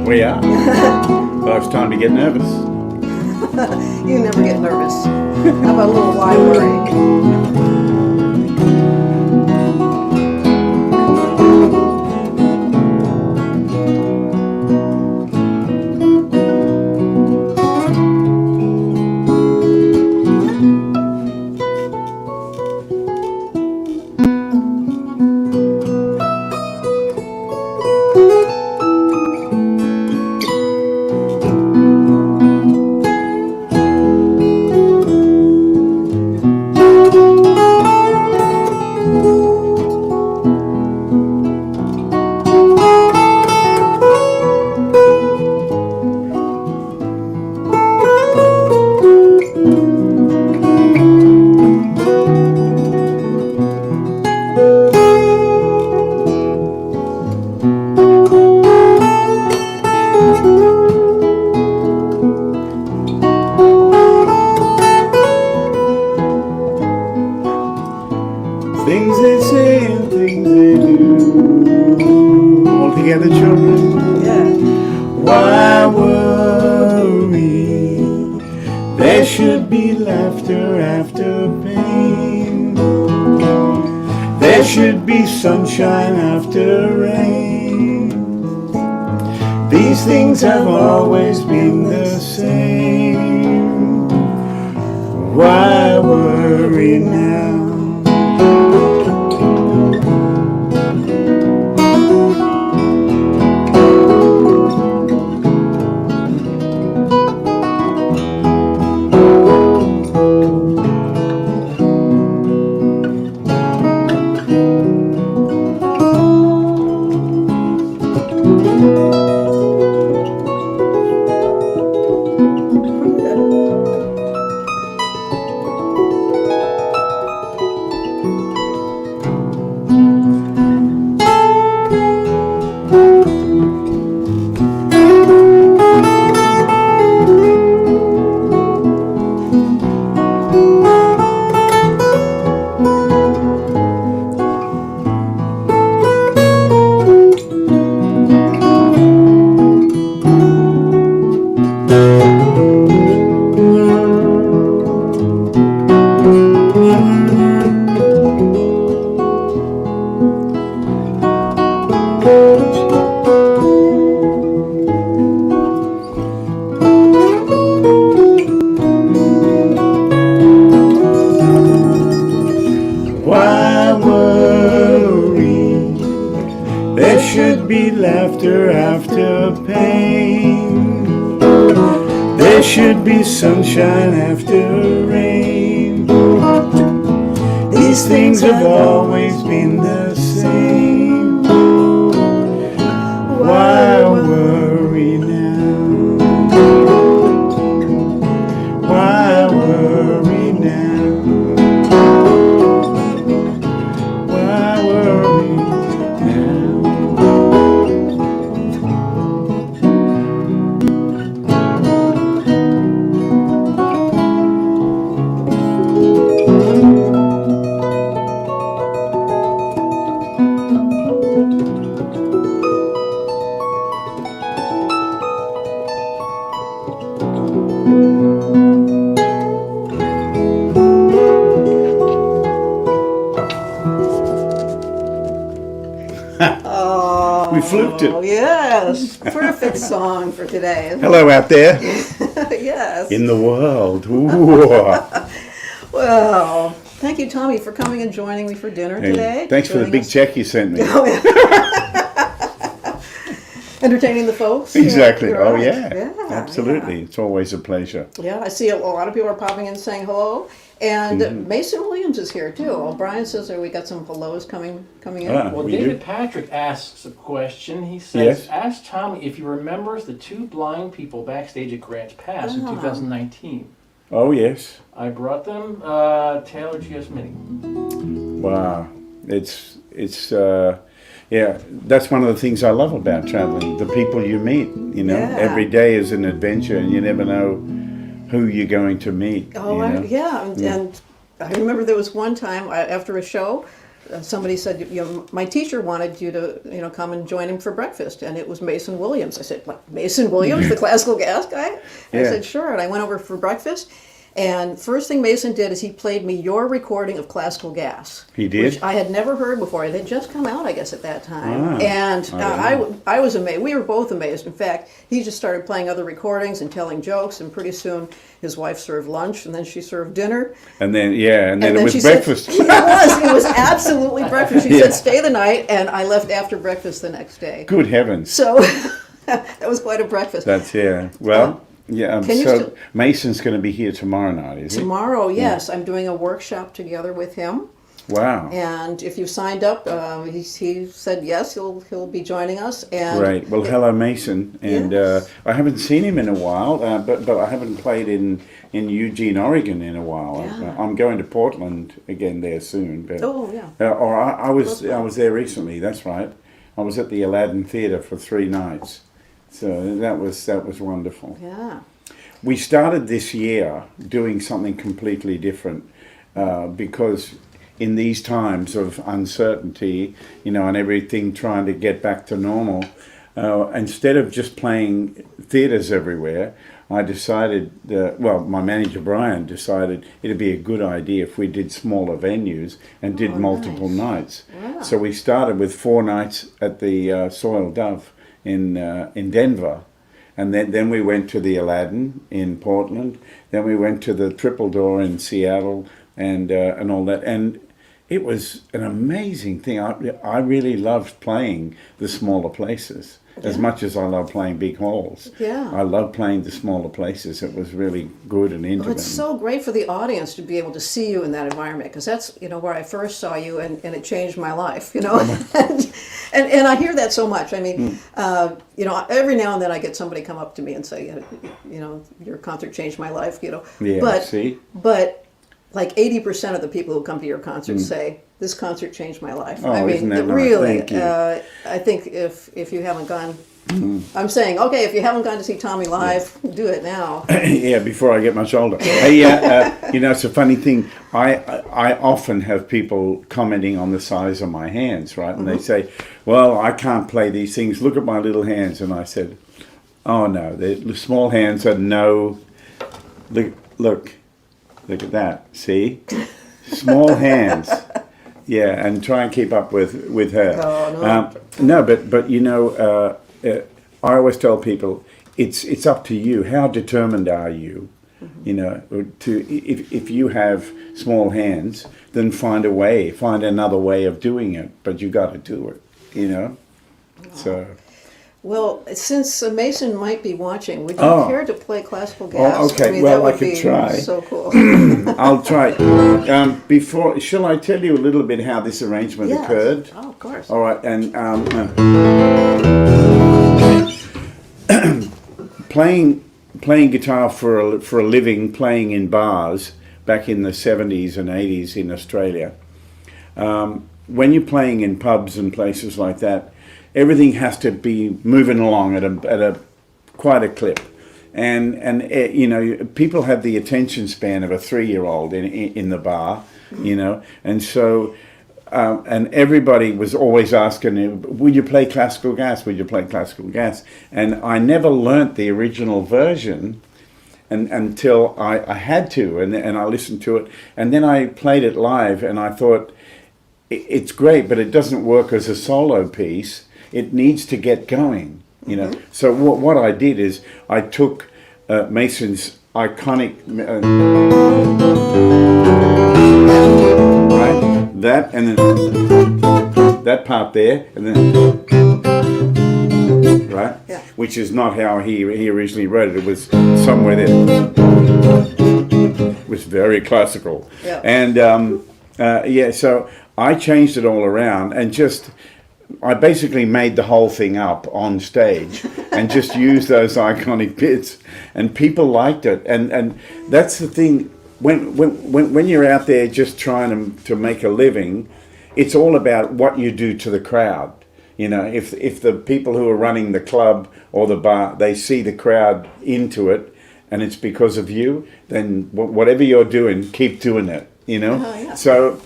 We are. Well, it's time to get nervous. You never get nervous. How about a little why worry? Things they say and things they do. All together, children. Yeah. Why worry? There should be laughter after pain. There should be sunshine after rain. These things have always been the same. Why worry now? Why worry? There should be laughter after pain. There should be sunshine after rain. These things have always been the same. Why worry now? Why worry now? Why worry now? Oh, We fluked it. Yes. Perfect song for today. Hello out there Yes. in the world. Ooh. Well, thank you, Tommy, for coming and joining me for dinner Hey, today. thanks for the Joining big us. check you sent me. Entertaining the folks. Exactly. You're Oh, right. yeah. Absolutely. Yeah. It's always a pleasure. Yeah, I see a lot of people are popping in saying hello. And Mason Williams is here too. O'Brien says that we got some hellos coming in. Ah. Well, We David do. Patrick asks a question. He says, Yes. ask Tommy if he remembers the two blind people backstage at Grants Pass in 2019. Oh, yes. I brought them Taylor G.S. Mini. Wow. It's yeah, that's one of the things I love about traveling. The people you meet, you know, Yeah. every day is an adventure and you never know who you're going to meet. Oh, you know? and I remember there was one time after a show, somebody said, you know, my teacher wanted you to, you know, come and join him for breakfast, and it was Mason Williams. I said, what, Mason Williams, the classical gas guy? I Yeah. said, sure, and I went over for breakfast. And first thing Mason did is he played me your recording of Classical Gas. He did? Which I had never heard before. It had just come out, I guess, at that time. Ah, And I I was amazed. We were both amazed. In fact, he just started playing other recordings and telling jokes, and pretty soon his wife served lunch, and then she served dinner. And then, yeah, and then it was she breakfast. Said, it was absolutely breakfast. She said, stay the night, and I left after breakfast the next day. Good heavens. So that was quite a breakfast. That's, yeah. Well, yeah, Can you so still- Mason's going to be here tomorrow night, is he? Tomorrow, yes, I'm doing a workshop together with him. Wow. And if you signed up, he said yes, he'll be joining us. And Great. Well, hello, Mason. And Yes. I haven't seen him in a while, but I haven't played in Eugene, Oregon in a while. Yeah. I'm going to Portland again there soon. But, Oh, yeah. or I was Close by. I was there recently. That's right. I was at the Aladdin Theatre for 3 nights. So that was wonderful. Yeah. We started this year doing something completely different because in these times of uncertainty, you know, and everything trying to get back to normal, instead of just playing theatres everywhere, I decided, my manager Brian decided it'd be a good idea if we did smaller venues and did multiple nights. Wow. So we started with 4 nights at the Soil Dove in Denver. And then we went to the Aladdin in Portland. Then we went to the Triple Door in Seattle and all that. And it was an amazing thing. I really loved playing the smaller places as much as I love playing big halls. Yeah. I love playing the smaller places. It was really good and Well, intimate. it's so great for the audience to be able to see you in that environment, because that's, you know, where I first saw you, and it changed my life, you know. and I hear that so much. I mean, you know, every now and then I get somebody come up to me and say, you know, your concert changed my life, you know. Yeah, see? But like 80% of the people who come to your concert say, this concert changed my life. Oh, I mean, isn't that nice? really, Thank you. I think if you haven't gone, I'm saying, okay, if you haven't gone to see Tommy live, do it now. Yeah, before I get much older. Hey, you know, it's a funny thing. I often have people commenting on the size of my hands, right? And they say, well, I can't play these things. Look at my little hands. And I said, oh, no, the small hands are no... Look at that. See? Small hands. Yeah, and try and keep up with her. Oh, no. No, but you know, I always tell people it's up to you. How determined are you? You know, if you have small hands, then find another way of doing it. But you got to do it. You know, so. Well, since Mason might be watching, would you care to play classical gas? Oh, okay. I mean, Well, that would I could be try. So cool. I'll try. Shall I tell you a little bit how this arrangement Yes. occurred? Oh, of course. All right, and playing guitar for a living, playing in bars back in the 70s and 80s in Australia. When you're playing in pubs and places like that, everything has to be moving along at a quite a clip. And you know, people have the attention span of a 3-year-old in the bar, you know, and so and everybody was always asking, "Would you play classical gas? Would you play classical gas?" And I never learnt the original version until I had to, and I listened to it, and then I played it live, and I thought, it's great, but it doesn't work as a solo piece. It needs to get going. You know, so what I did is I took Mason's iconic right, that, and then that part there, and then right, Yeah. which is not how he originally wrote it. It was somewhere there. It was very classical, Yeah. and so I changed it all around and I basically made the whole thing up on stage and just used those iconic bits, and people liked it. And that's the thing, when you're out there just trying to make a living, it's all about what you do to the crowd. You know, if the people who are running the club or the bar, they see the crowd into it and it's because of you, then whatever you're doing, keep doing it, you know? Yeah. So